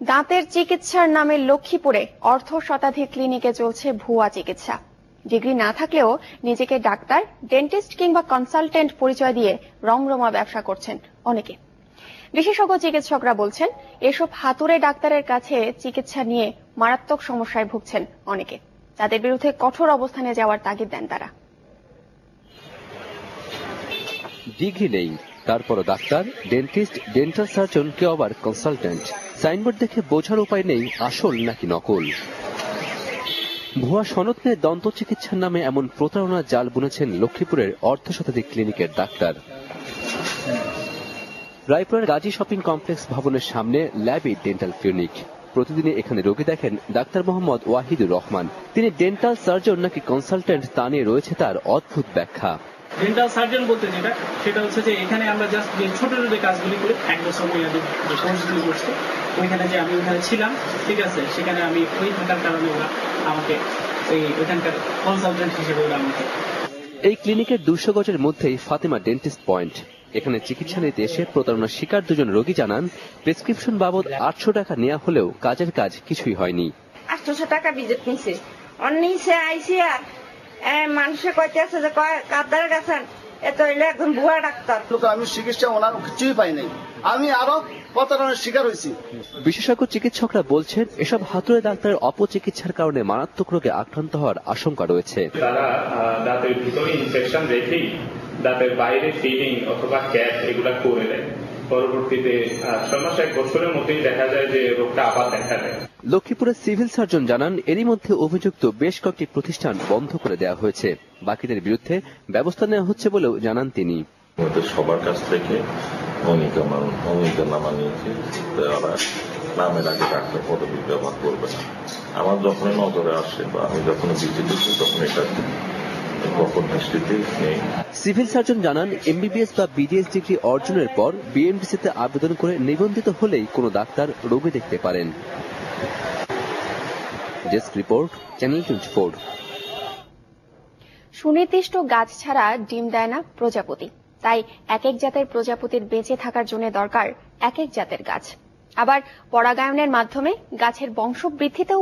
দাঁতের চিকিৎসার নামে লক্ষ্মীপুরে অর্ধ শতাধিক ক্লিনিকে চলছে ভুয়া চিকিৎসা। ডিগ্রি না থাকলেও নিজেকে ডাক্তার, ডেন্টিস্ট কিংবা কনসালটেন্ট পরিচয় দিয়ে রমরমা ব্যবসা করছেন অনেকে। বিশেষজ্ঞ চিকিৎসকরা বলছেন, এসব হাতুড়ে ডাক্তারের কাছে চিকিৎসা নিয়ে মারাত্মক সমস্যায় ভুগছেন অনেকে। তাদের বিরুদ্ধে কঠোর অবস্থানে যাওয়ার তাগিদ দেন তারা। ডিগ্রি নেই, তারপরও ডাক্তার, ডেন্টিস্ট, ডেন্টাল সার্জন, কেউ আবার কনসালটেন্ট। সাইনবোর্ড দেখে বোঝার উপায় নেই আসল নাকি নকল। ভুয়া সনদ নিয়ে দন্ত চিকিৎসার নামে এমন প্রতারণার জাল বুনেছেন লক্ষ্মীপুরের অর্ধশতাধিক ক্লিনিকের ডাক্তার। রায়পুরের গাজী শপিং কমপ্লেক্স ভবনের সামনে ল্যাবি ডেন্টাল ক্লিনিক। প্রতিদিনই এখানে রোগী দেখেন ডাক্তার মোহাম্মদ ওয়াহিদুর রহমান। তিনি ডেন্টাল সার্জন নাকি কনসালটেন্ট তা নিয়ে রয়েছে তার অদ্ভুত ব্যাখ্যা। ডেন্টাল সার্জন বলতে সেটা হচ্ছে যে এখানে আমরা জাস্ট যে ছোট ছোট কাজগুলি করি, 1 বছর মেয়াদী যে কোর্সগুলি করছি, ওইখানে যে আমি ওখানে ছিলাম, ঠিক আছে, সেখানে আমি ওই থাকার কারণে ওরা আমাকে ওইখানকার কনসালটেন্ট হিসেবে ওরা আমাকে। এই ক্লিনিকের 200 গজের মধ্যেই ফাতেমা ডেন্টিস্ট পয়েন্ট। এখানে চিকিৎসা নিতে এসে প্রতারণার শিকার দুজন রোগী জানান, প্রেসক্রিপশন বাবদ 800 টাকা নেওয়া হলেও কাজের কাজ কিছুই হয়নি। 800 টাকা ভিজিট নিছে, অন্যে আইসি আর মানুষে কইতেছে যে কাদার গেছেন, এত হইলে একজন ভুয়া ডাক্তার। আমি চিকিৎসা ওনার কিছুই পাই নাই, আমি আরো প্রতারণার শিকার হয়েছি। বিশেষজ্ঞ চিকিৎসকরা বলছেন, এসব হাতুড়ে ডাক্তারের অপচিকিৎসার কারণে মারাত্মক রোগে আক্রান্ত হওয়ার আশঙ্কা রয়েছে। তারা দাঁতের ভিতরে ইনফেকশন রেখেই দাঁতের বাইরে ফিলিং অথবা ক্যাপ এগুলা করে দেয়। পরবর্তীতে 6 মাস 1 বছরের মধ্যেই দেখা যায় যে রোগটা আবার দেখা দেয়। লক্ষ্মীপুরের সিভিল সার্জন জানান, এরই মধ্যে অভিযুক্ত বেশ কয়েকটি প্রতিষ্ঠান বন্ধ করে দেওয়া হয়েছে। বাকিদের বিরুদ্ধে ব্যবস্থা নেওয়া হচ্ছে বলেও জানান তিনি। সবার কাছ থেকে অনেকে নামা নিয়েছে, তারা নামের আগে ডাক্তার পদবি ব্যবহার করবে না। আমার যখন নজরে আসে বা আমি যখন ভিজিট করি তখন এটা সিভিল সার্জন জানান, এমবিবিএস বা বিডিএস ডিগ্রি অর্জনের পর বিএমডিসিতে আবেদন করে নিবন্ধিত হলেই কোনো ডাক্তার রোগী দেখতে পারেন। Desk report, channel 24। সুনির্দিষ্ট গাছ ছাড়া ডিম দেয় না প্রজাপতি, তাই এক এক জাতের প্রজাপতির বেঁচে থাকার জন্য দরকার এক এক জাতের গাছ। আবার পরাগায়নের মাধ্যমে গাছের বংশবৃদ্ধিতেও